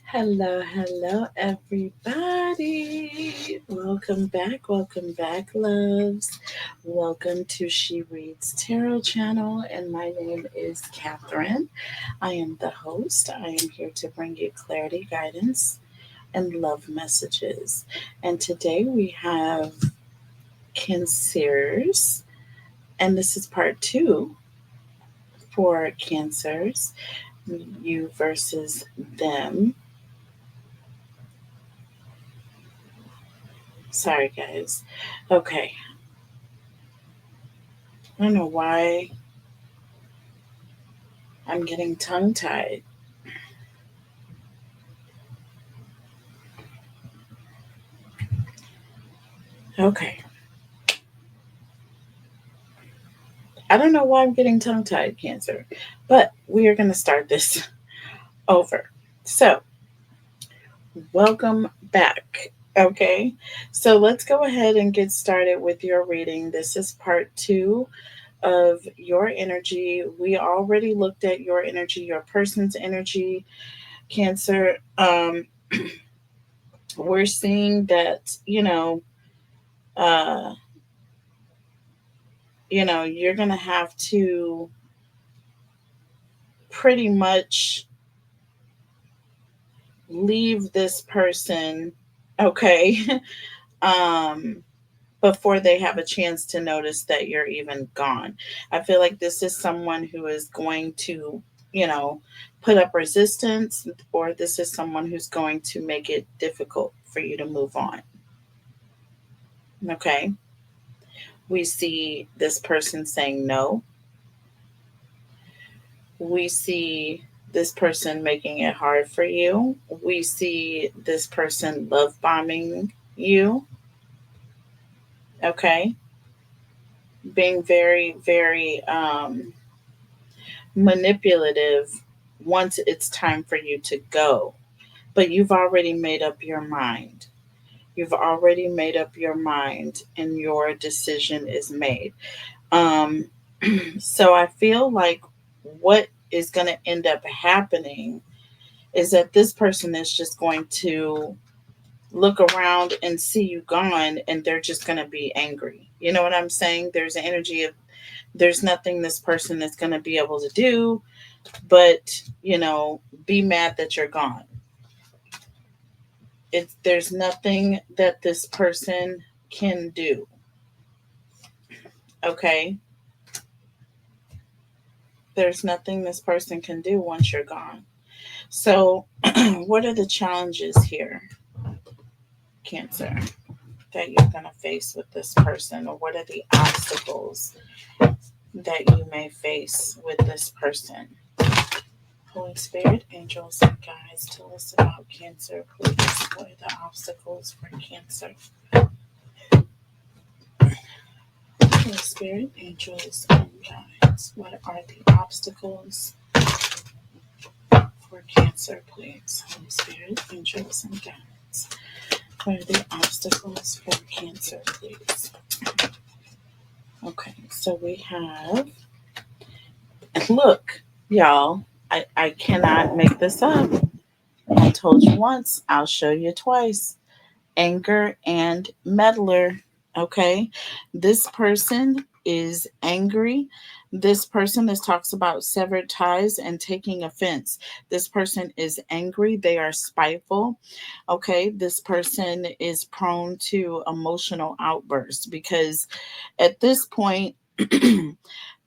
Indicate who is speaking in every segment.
Speaker 1: Hello, everybody. Welcome back, loves. Welcome to She Reads Tarot channel, and my name is Catherine. I am the host. I am here to bring you clarity, guidance, and love messages. And today we have Cancers, and this is part two for Cancers, you versus them. Sorry, guys. Okay, I don't know why I'm getting tongue tied. Okay, I don't know why I'm getting tongue tied, Cancer, but we are going to start this over. So, welcome back. Okay, so let's go ahead and get started with your reading. This is part two of your energy. We already looked at your energy, your person's energy, Cancer. We're seeing that, uh, you're going to have to pretty much leave this person, okay, um before they have a chance to notice that you're even gone. I feel like this is someone who is going to, you know, put up resistance, or this is someone who's going to make it difficult for you to move on. Okay, we see this person saying no. We see this person making it hard for you. We see this person love bombing you. Okay, being very manipulative once it's time for you to go. But you've already made up your mind. You've already made up your mind, and your decision is made. Um, so I feel like what is going to end up happening is that this person is just going to look around and see you gone, and they're just going to be angry. You know what I'm saying? There's an energy of there's nothing this person is going to be able to do but, be mad that you're gone. There's nothing that this person can do. Okay, there's nothing this person can do once you're gone. So what are the challenges here, Cancer, that you're going to face with this person, or what are the obstacles that you may face with this person? Holy Spirit, angels, and guides, tell us about Cancer, please. What are the obstacles for Cancer? Holy Spirit, angels, and guides, what are the obstacles for Cancer, please? Holy Spirit, angels, and guides, what are the obstacles for Cancer, please? Okay, so we have, look, y'all, I cannot make this up. I told you once, I'll show you twice. Anger and meddler. Okay, this person is angry. This person, this talks about severed ties and taking offense. This person is angry. They are spiteful. Okay, this person is prone to emotional outbursts because at this point,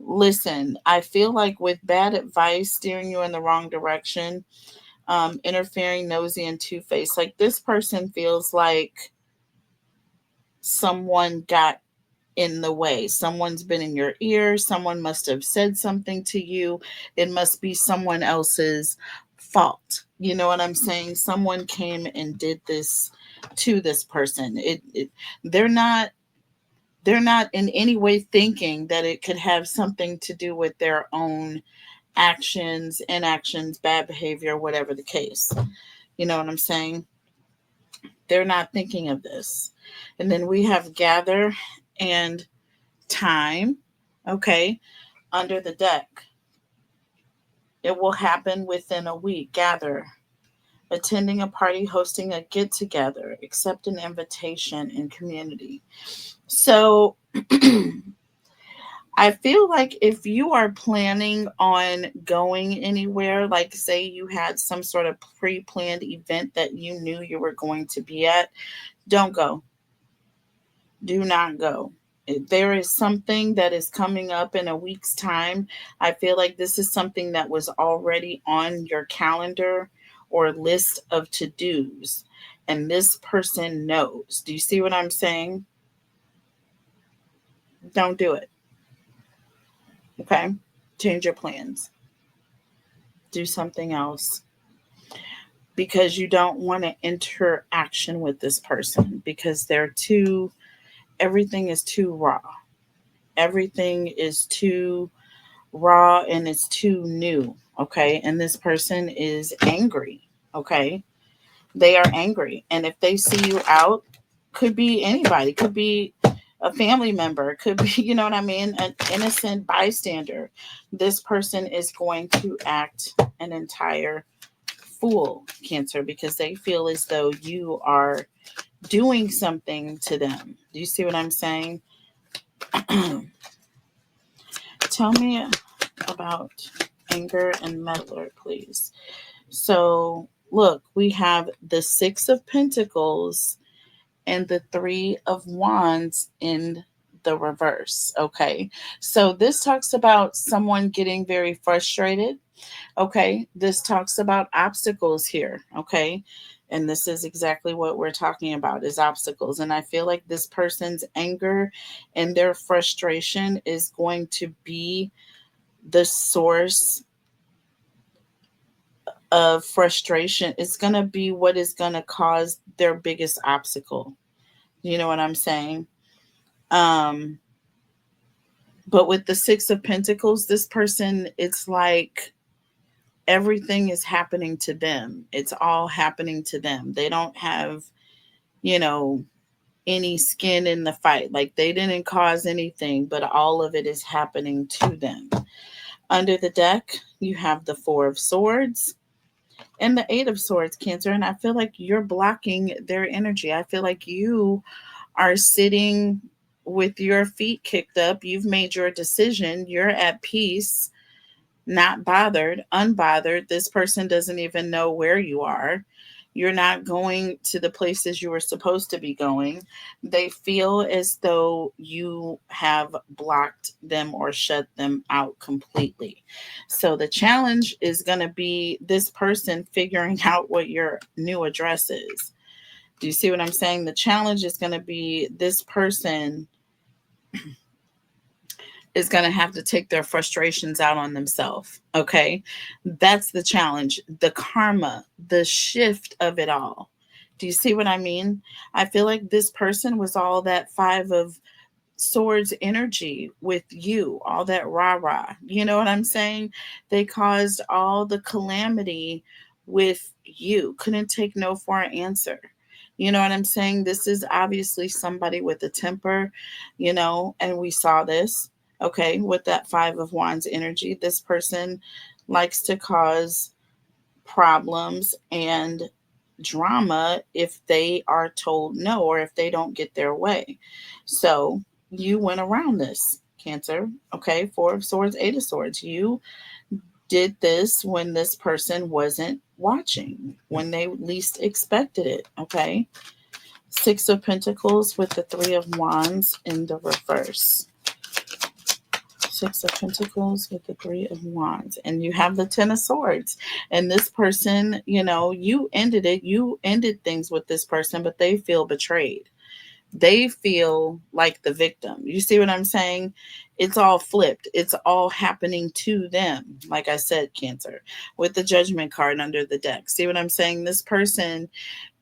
Speaker 1: listen, I feel like with bad advice steering you in the wrong direction, interfering, nosy, and two faced. Like this person feels like someone got in the way. Someone's been in your ear. Someone must have said something to you. It must be someone else's fault. You know what I'm saying? Someone came and did this to this person. They're not they're not in any way thinking that it could have something to do with their own actions, inactions, bad behavior, whatever the case. You know what I'm saying? They're not thinking of this. And then we have gather and time, okay, under the deck. It will happen within a week. Gather. attending a party, hosting a get together, accept an invitation in community. So I feel like if you are planning on going anywhere, like say you had some sort of pre planned event that you knew you were going to be at, don't go. Do not go. If there is something that is coming up in a week's time, I feel like this is something that was already on your calendar or list of to dos. And this person knows. Do you see what I'm saying? Don't do it. Okay? Change your plans. Do something else because you don't want to interaction with this person because everything is too raw. Everything is too raw and it's too new. Okay. And this person is angry. Okay. They are angry. And if they see you out, could be anybody, could be a family member, could be, you know what I mean? An innocent bystander. This person is going to act an entire fool, Cancer, because they feel as though you are doing something to them. Do you see what I'm saying? Tell me about anger and meddler, please. So, look, we have the Six of Pentacles and the Three of Wands in the reverse. Okay. So, this talks about someone getting very frustrated. Okay. This talks about obstacles here. Okay. And this is exactly what we're talking about is obstacles. And I feel like this person's anger and their frustration is going to be the source of frustration. It's going to be what is going to cause their biggest obstacle. You know what I'm saying? Um, but with the Six of Pentacles, this person, it's like everything is happening to them. It's all happening to them. They don't have, you know, any skin in the fight. Like they didn't cause anything, but all of it is happening to them. Under the deck, you have the Four of Swords and the Eight of Swords, Cancer. And I feel like you're blocking their energy. I feel like you are sitting with your feet kicked up. You've made your decision. You're at peace, not bothered, unbothered. This person doesn't even know where you are. You're not going to the places you were supposed to be going. They feel as though you have blocked them or shut them out completely. So the challenge is going to be this person figuring out what your new address is. Do you see what I'm saying? The challenge is going to be this person is going to have to take their frustrations out on themselves. Okay. That's the challenge, the karma, the shift of it all. Do you see what I mean? I feel like this person was all that Five of Swords energy with you, all that rah rah. You know what I'm saying? They caused all the calamity with you. Couldn't take no for an answer. You know what I'm saying? This is obviously somebody with a temper, and we saw this, okay, with that Five of Wands energy. This person likes to cause problems and drama if they are told no or if they don't get their way. So you went around this, Cancer. Okay, Four of Swords, Eight of Swords. You did this when this person wasn't watching, when they least expected it. Okay. Six of Pentacles with the Three of Wands in the reverse. Six of Pentacles with the Three of Wands. And you have the Ten of Swords. And this person, you ended it. You ended things with this person, but they feel betrayed. They feel like the victim. You see what I'm saying? It's all flipped. It's all happening to them. Like I said, Cancer, with the Judgment card under the deck. See what I'm saying? This person,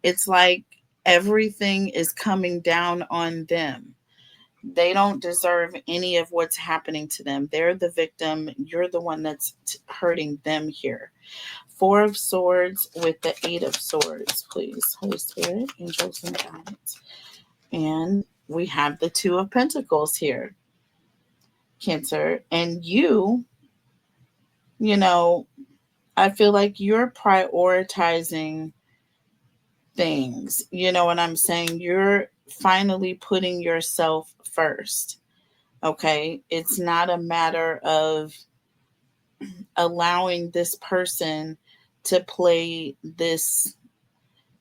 Speaker 1: it's like everything is coming down on them. They don't deserve any of what's happening to them. They're the victim. You're the one that's hurting them here. Four of Swords with the Eight of Swords, please. Holy Spirit, angels and guides. And we have the Two of Pentacles here, Cancer. And I feel like you're prioritizing things. You know what I'm saying? You're finally putting yourself first. Okay. It's not a matter of allowing this person to play this.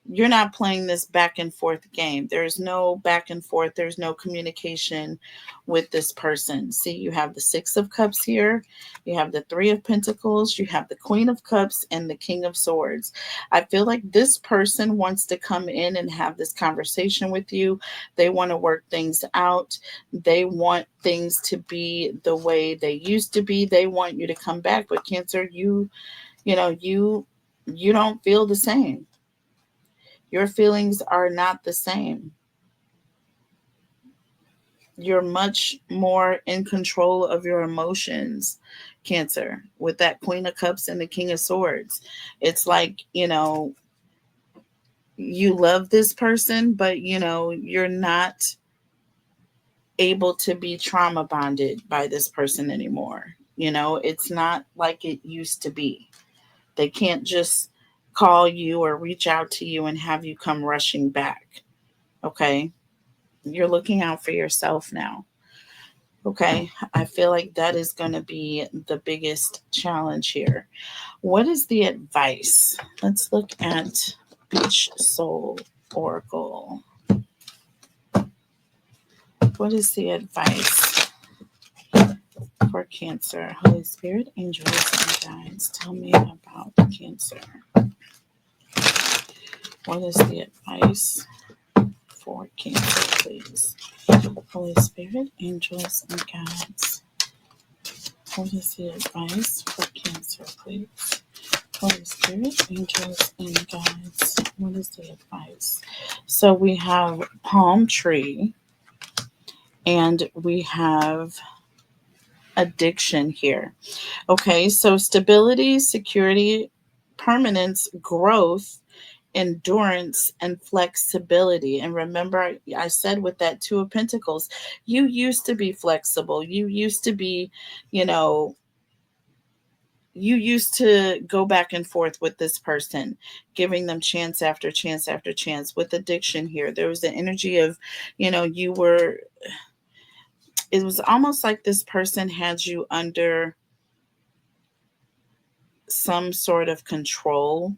Speaker 1: You're not playing this back and forth game. There's no back and forth. There's no communication with this person. See, you have the Six of Cups here. You have the Three of Pentacles. You have the Queen of Cups and the King of Swords. I feel like this person wants to come in and have this conversation with you. They want to work things out. They want things to be the way they used to be. They want you to come back. But Cancer, you don't feel the same. Your feelings are not the same. You're much more in control of your emotions, Cancer, with that Queen of Cups and the King of Swords. It's like, you love this person, but, you're not able to be trauma bonded by this person anymore. It's not like it used to be. They can't just call you or reach out to you and have you come rushing back. Okay. You're looking out for yourself now. Okay. I feel like that is going to be the biggest challenge here. What is the advice? Let's look at Beach Soul Oracle. What is the advice for Cancer? Holy Spirit, angels, and guides, tell me about Cancer. What is the advice for Cancer, please? Holy Spirit, angels, and guides. What is the advice for Cancer, please? Holy Spirit, angels, and guides. What is the advice? So we have palm tree and we have addiction here. Okay, so stability, security, permanence, growth, endurance, and flexibility. And remember, I said with that Two of Pentacles, you used to be flexible. You used to be, you used to go back and forth with this person, giving them chance after chance after chance. With addiction here, there was the energy of, you were, it was almost like this person had you under some sort of control.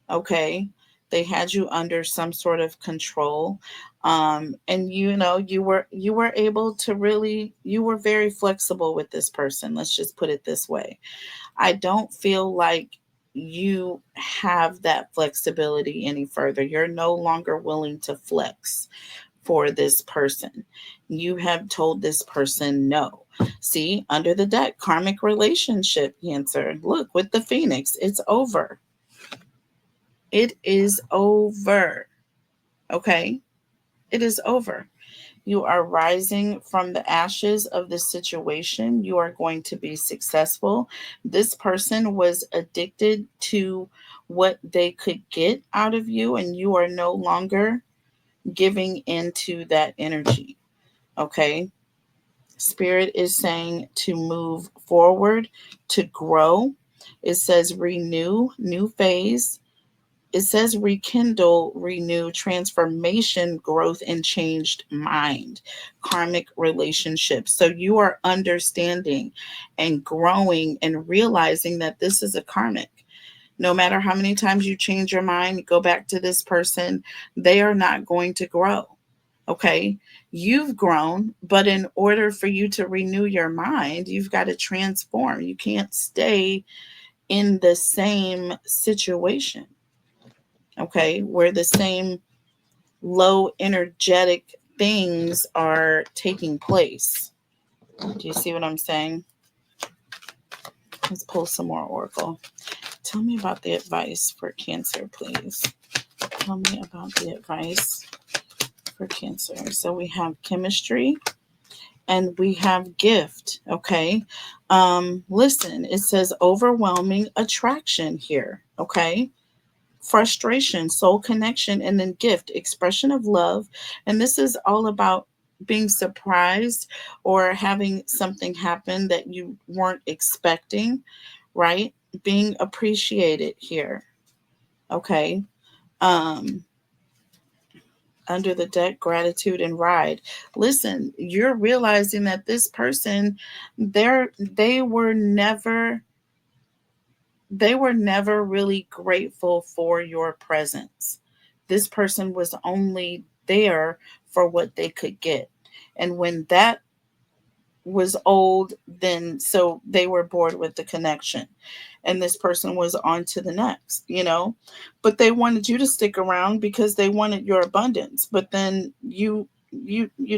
Speaker 1: Okay. They had you under some sort of control. And you were able to really, you were very flexible with this person. Let's just put it this way. I don't feel like you have that flexibility any further. You're no longer willing to flex for this person. You have told this person no. See, under the deck, karmic relationship, Cancer. Look, with the Phoenix, it's over. It is over. Okay? It is over. You are rising from the ashes of this situation. You are going to be successful. This person was addicted to what they could get out of you, and you are no longer giving into that energy. Okay? Spirit is saying to move forward, to grow. It says renew, new phase. It says rekindle, renew, transformation, growth, and changed mind, karmic relationships. So you are understanding and growing and realizing that this is a karmic. No matter how many times you change your mind, go back to this person, they are not going to grow. Okay. You've grown, but in order for you to renew your mind, you've got to transform. You can't stay in the same situation. Okay, where the same low energetic things are taking place. Do you see what I'm saying? Let's pull some more oracle. Tell me about the advice for Cancer, please. Tell me about the advice for Cancer. So we have chemistry and we have gift. Okay. Listen, it says overwhelming attraction here. Okay. Frustration, soul connection, and then gift, expression of love. And this is all about being surprised or having something happen that you weren't expecting, right? Being appreciated here. Okay. under the deck, gratitude and ride. Listen, you're realizing that this person, they were never really grateful for your presence. This person was only there for what they could get. And when that was old, then so they were bored with the connection. And this person was on to the next, But they wanted you to stick around because they wanted your abundance. But then you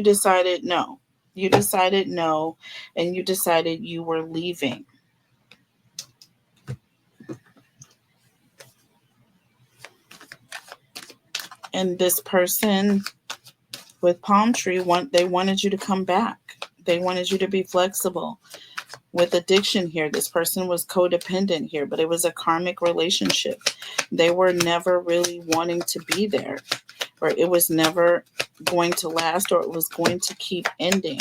Speaker 1: decided no. You decided no, and you decided you were leaving. And this person with palm tree, they wanted you to come back. They wanted you to be flexible. With addiction here, this person was codependent here, but it was a karmic relationship. They were never really wanting to be there, or it was never going to last, or it was going to keep ending.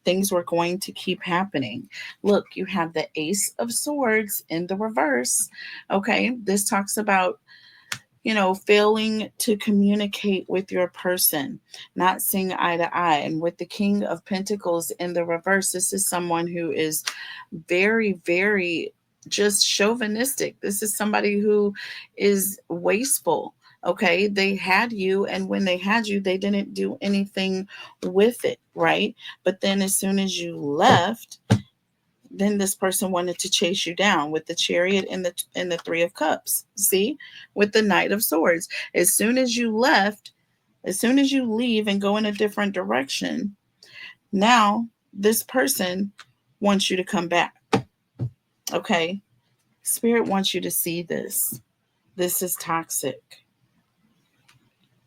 Speaker 1: Things were going to keep happening. Look, you have the Ace of Swords in the reverse. Okay, this talks about failing to communicate with your person, not seeing eye to eye. And with the King of Pentacles in the reverse, this is someone who is very, very just chauvinistic. This is somebody who is wasteful. Okay, they had you, and when they had you, they didn't do anything with it, right? But then as soon as you left, then this person wanted to chase you down with the Chariot and the Three of Cups. See, with the Knight of Swords, as soon as you leave and go in a different direction, now this person wants you to come back. Okay, Spirit wants you to see this. This is toxic.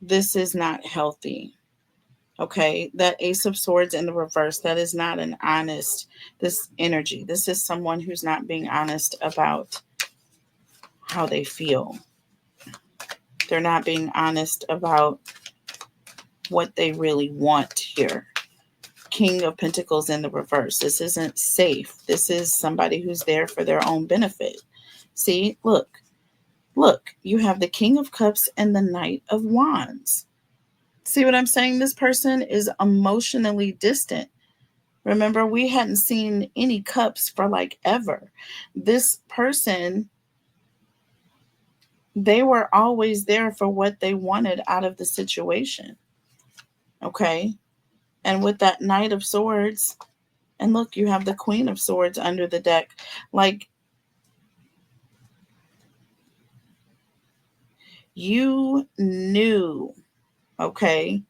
Speaker 1: This is not healthy. Okay, that Ace of Swords in the reverse, that is not an honest, this energy. This is someone who's not being honest about how they feel. They're not being honest about what they really want here. King of Pentacles in the reverse. This isn't safe. This is somebody who's there for their own benefit. See, look, you have the King of Cups and the Knight of Wands. See what I'm saying? This person is emotionally distant. Remember, we hadn't seen any cups for like ever. This person, they were always there for what they wanted out of the situation. Okay? And with that Knight of Swords, and look, you have the Queen of Swords under the deck. Like, you knew, okay,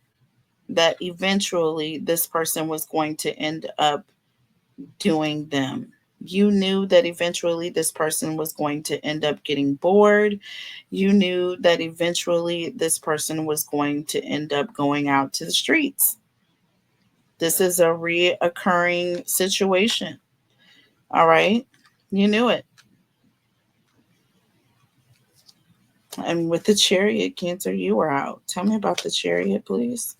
Speaker 1: that eventually this person was going to end up doing them. You knew that eventually this person was going to end up getting bored. You knew that eventually this person was going to end up going out to the streets. This is a reoccurring situation. All right? You knew it. And with the Chariot, Cancer, you were out. Tell me about the Chariot, please.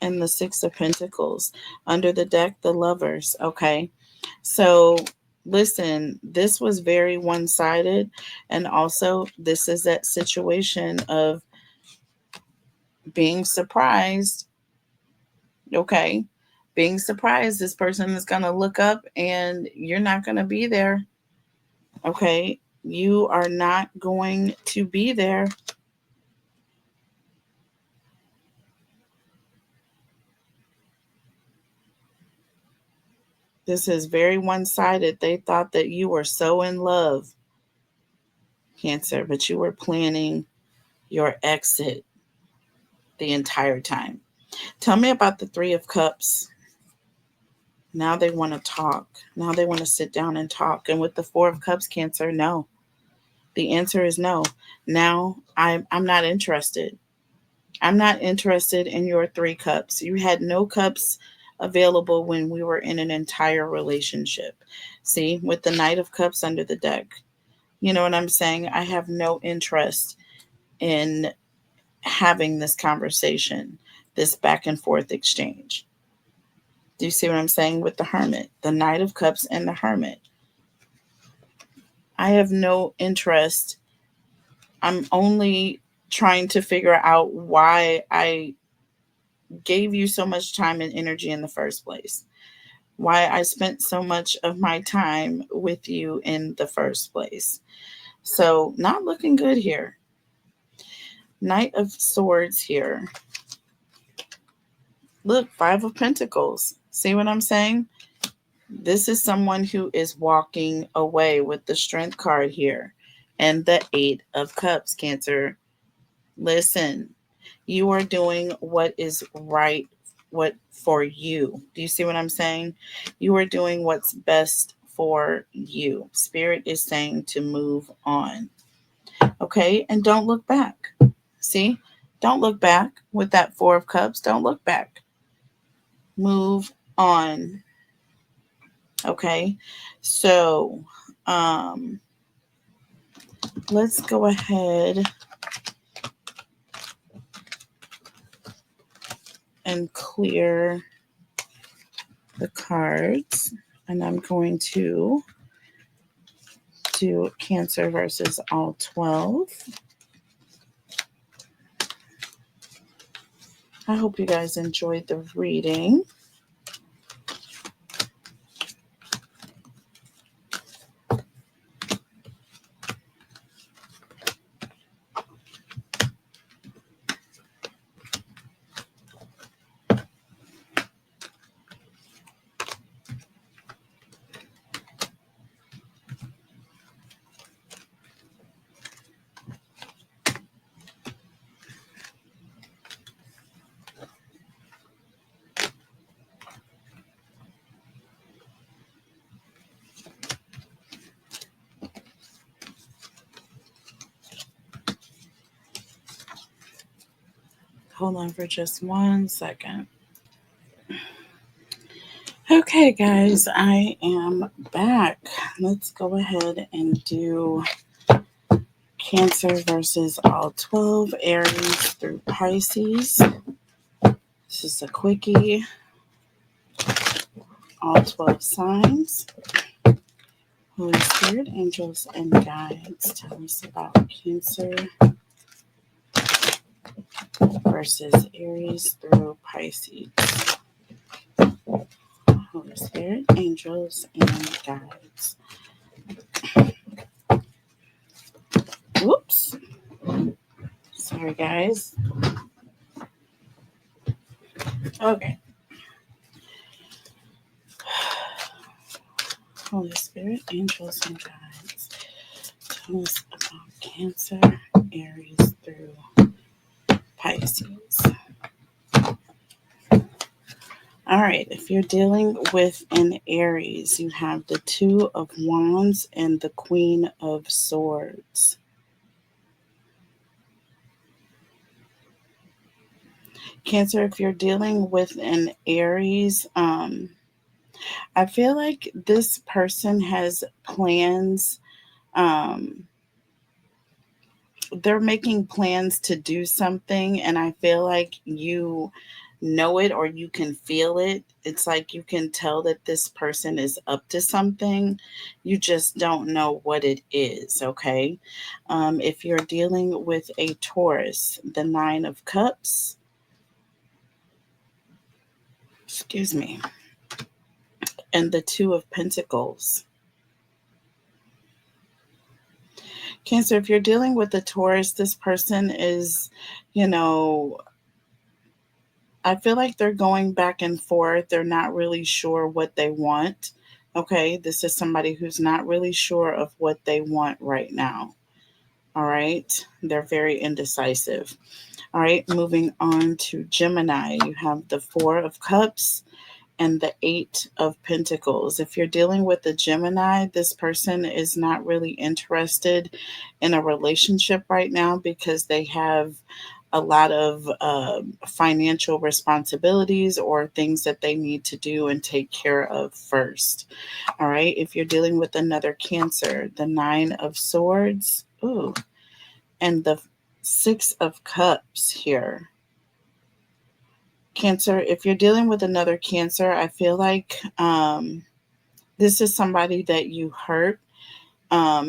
Speaker 1: And the Six of Pentacles. Under the deck, the Lovers. Okay. So, listen, this was very one-sided. And also, this is that situation of being surprised. Okay. Being surprised. This person is going to look up and you're not going to be there. Okay. You are not going to be there. This is very one-sided. They thought that you were so in love, Cancer, but you were planning your exit the entire time. Tell me about the Three of Cups. Now they want to talk. Now they want to sit down and talk. And with the Four of Cups, Cancer, no. The answer is no. Now I'm not interested. I'm not interested in your Three Cups. You had no cups available when we were in an entire relationship. See, with the Knight of Cups under the deck. You know what I'm saying? I have no interest in having this conversation, this back and forth exchange. Do you see what I'm saying with the Hermit? The Knight of Cups and the Hermit. I have no interest. I'm only trying to figure out why I gave you so much time and energy in the first place, why I spent so much of my time with you in the first place. So, not looking good here. Knight of Swords here. Look, Five of Pentacles. See what I'm saying? This is someone who is walking away with the Strength card here. And the Eight of Cups, Cancer. Listen, you are doing what is right, what for you. Do you see what I'm saying? You are doing what's best for you. Spirit is saying to move on. Okay? And don't look back. See? Don't look back with that Four of Cups. Don't look back. Move on. Okay? So, let's go ahead and clear the cards. And I'm going to do Cancer versus all 12. I hope you guys enjoyed the reading. Hold on for just 1 second. Okay, guys, I am back. Let's go ahead and do Cancer versus all 12, Aries through Pisces. This is a quickie. All 12 signs. Holy Spirit, angels, and guides, tell us about Cancer versus Aries through Pisces. Holy Spirit, angels, and guides. Whoops. Sorry, guys. Okay. Holy Spirit, angels, and guides, tell us about Cancer, Aries through Pisces. All right, if you're dealing with an Aries, you have the Two of Wands and the Queen of Swords. Cancer, if you're dealing with an Aries, I feel like this person has plans. They're making plans to do something, and I feel like you know it or you can feel it. It's like you can tell that this person is up to something. You just don't know what it is, okay? If you're dealing with a Taurus, the Nine of Cups, excuse me, and the Two of Pentacles. Cancer, if you're dealing with a Taurus, this person is, I feel like they're going back and forth. They're not really sure what they want. Okay, this is somebody who's not really sure of what they want right now. All right, they're very indecisive. All right, moving on to Gemini. You have the Four of Cups and the Eight of Pentacles. If you're dealing with a Gemini, this person is not really interested in a relationship right now because they have a lot of financial responsibilities or things that they need to do and take care of first. All right. If you're dealing with another Cancer, the Nine of Swords, ooh, and the Six of Cups here. Cancer, if you're dealing with another Cancer, I feel like this is somebody that you hurt.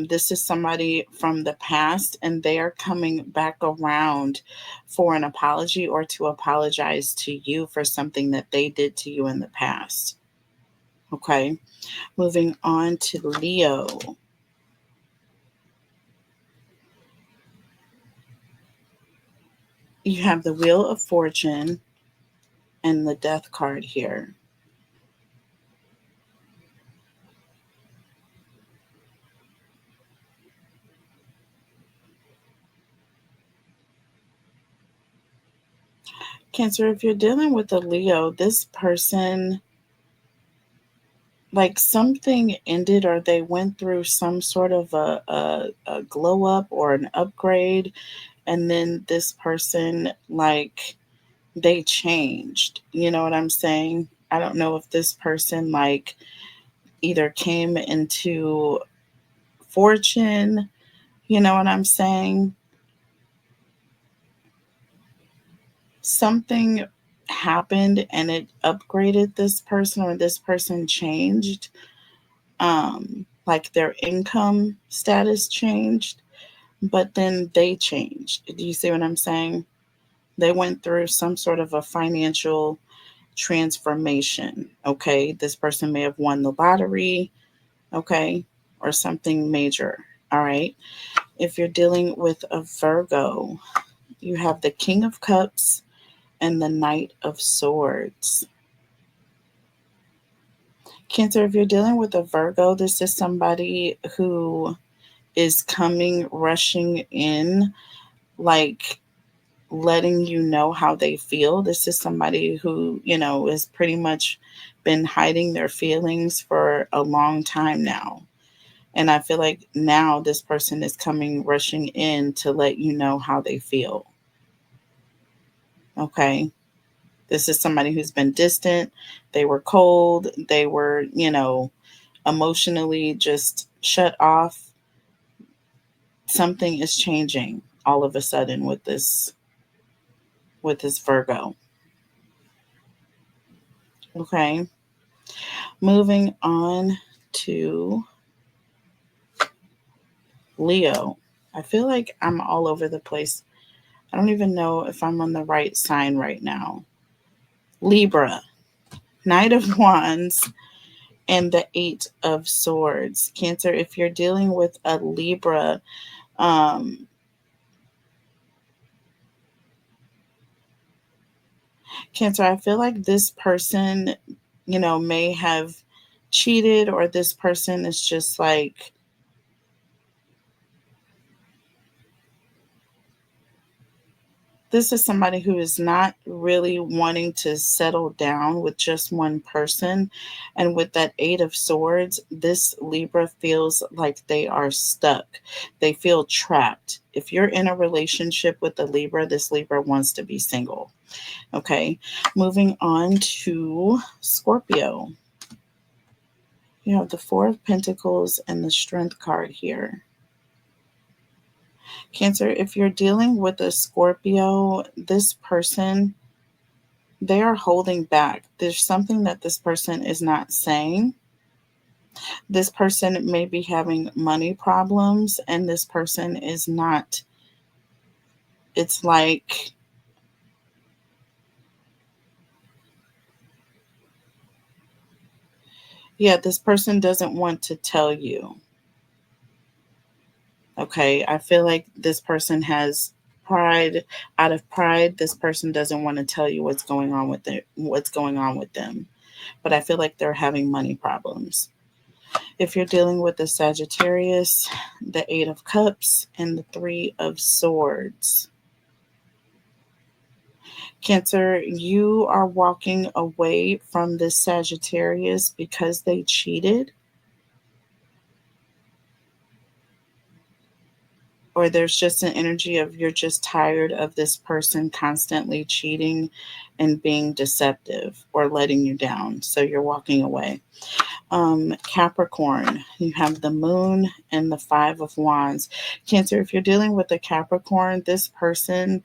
Speaker 1: This is somebody from the past, and they are coming back around for an apology or to apologize to you for something that they did to you in the past. Okay, moving on to Leo. You have the Wheel of Fortune and the Death card here. Cancer, if you're dealing with a Leo, this person, like something ended or they went through some sort of a glow up or an upgrade. And then this person, like, they changed. You know what I'm saying? I don't know if this person, like, either came into fortune. You know what I'm saying? Something happened and it upgraded this person, or this person changed. Like their income status changed, but then they changed. Do you see what I'm saying? They went through some sort of a financial transformation. Okay, this person may have won the lottery. Okay, or something major. All right, if you're dealing with a Virgo, you have the King of Cups and the Knight of Swords. Cancer, if you're dealing with a Virgo, this is somebody who is coming rushing in, like letting you know how they feel. This is somebody who, has pretty much been hiding their feelings for a long time now. And I feel like now this person is coming rushing in to let you know how they feel. Okay. This is somebody who's been distant. They were cold. They were, emotionally just shut off. Something is changing all of a sudden with this Virgo. Okay. Moving on to Leo. I feel like I'm all over the place. I don't even know if I'm on the right sign right now. Libra, Knight of Wands, and the Eight of Swords. Cancer, if you're dealing with a Libra, um, Cancer, I feel like this person, may have cheated, or this person is just like, this is somebody who is not really wanting to settle down with just one person. And with that Eight of Swords, this Libra feels like they are stuck. They feel trapped. If you're in a relationship with a Libra, this Libra wants to be single. Okay. Moving on to Scorpio. You have the Four of Pentacles and the Strength card here. Cancer, if you're dealing with a Scorpio, this person, they are holding back. There's something that this person is not saying. This person may be having money problems, and this person is not, it's like, yeah, this person doesn't want to tell you. Okay, I feel like this person has pride. Out of pride, this person doesn't want to tell you what's going on with them. But I feel like they're having money problems. If you're dealing with the Sagittarius, the Eight of Cups, and the Three of Swords. Cancer, you are walking away from this Sagittarius because they cheated. Or there's just an energy of you're just tired of this person constantly cheating and being deceptive or letting you down. So you're walking away. Capricorn, you have the Moon and the Five of Wands. Cancer, if you're dealing with a Capricorn, this person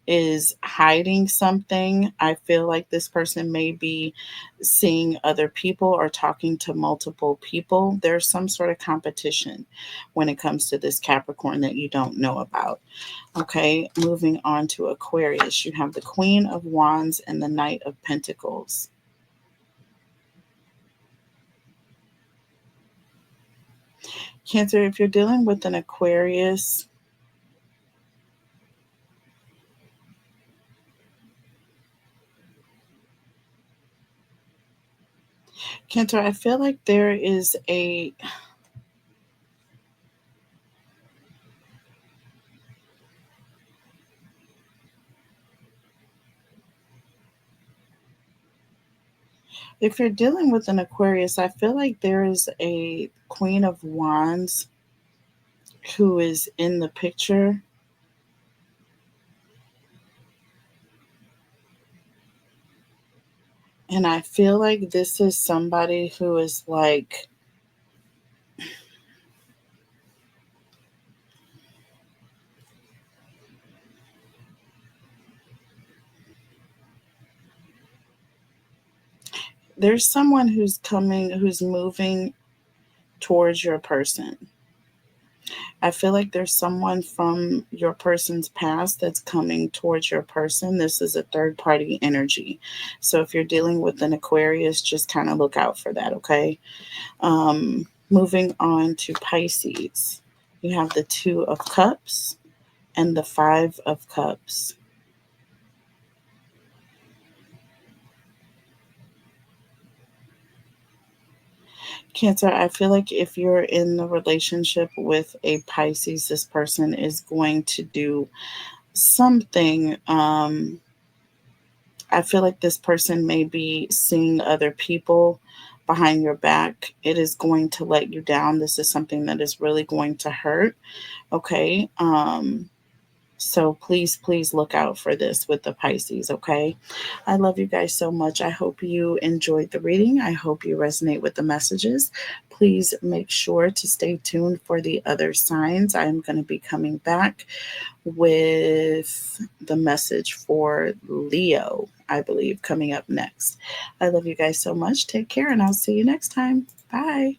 Speaker 1: is hiding something. I feel like this person may be seeing other people or talking to multiple people. There's some sort of competition when it comes to this Capricorn that you don't know about. Okay, moving on to Aquarius. You have the Queen of Wands and the Knight of Pentacles. Cancer, if you're dealing with an Aquarius, Cancer, I feel like there is a... If you're dealing with an Aquarius, I feel like there is a Queen of Wands who is in the picture. And I feel like this is somebody who is like... There's someone who's coming, who's moving towards your person. I feel like there's someone from your person's past that's coming towards your person. This is a third party energy. So if you're dealing with an Aquarius, just kind of look out for that, okay? Moving on to Pisces. You have the Two of Cups and the Five of Cups. Cancer, I feel like if you're in the relationship with a Pisces, this person is going to do something. I feel like this person may be seeing other people behind your back. It is going to let you down. This is something that is really going to hurt. Okay. So please, please look out for this with the Pisces, okay? I love you guys so much. I hope you enjoyed the reading. I hope you resonate with the messages. Please make sure to stay tuned for the other signs. I am going to be coming back with the message for Leo, I believe, coming up next. I love you guys so much. Take care, and I'll see you next time. Bye.